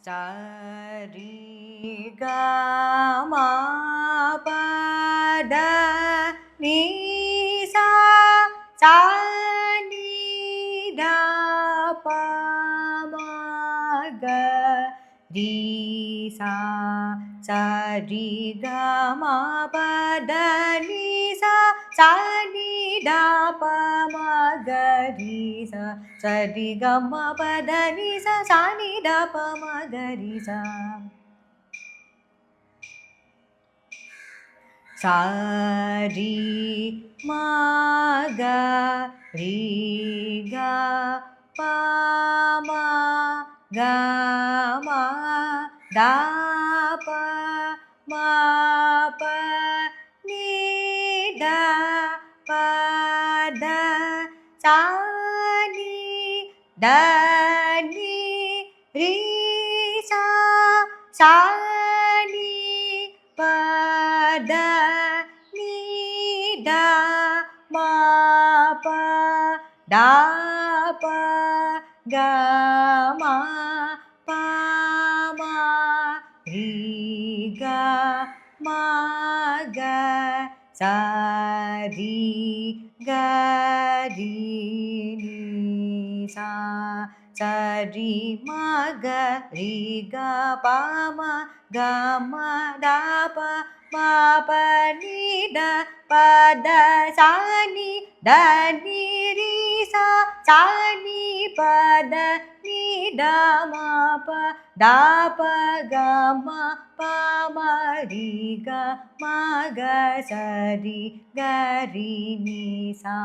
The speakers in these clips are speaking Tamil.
சரி க மா பத நீ சா சா நீ த ப ம க ரீ சா சரி க மா பத நீ சா சா நீ த ப ம க ரீ சா சரி க ம பத நீ சா சா நீ த ப ம க ரீ சா சா ரீ ம க ரீ க ப ம க ம த ப ம ப நீ த ப த சா நீ த நீ ரீ சா சா நீ ப த நீ த ம ப த ப க ம ப ம ரீ க ம க சா ரீ க ரீ நீ சா சரி ம க ரீ க ப ம க ம த ப ம ப நீ த ப த சா நீ த நீ ரீ சா சா நீ ப த நீ த ம ப த ப க ம ப ம ரீ க ம க சரி க ரீ நீ சா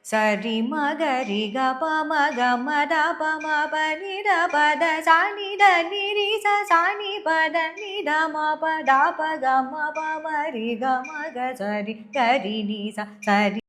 சரி ம க ரி க ப ம க ம த ப ம ப நீ த ப த சா நீ த நீ ரீ சா சா நீ ப த நீ த ம ப த ப க ம ப ம ரி க ம க சரி க ரி நீ சா சரி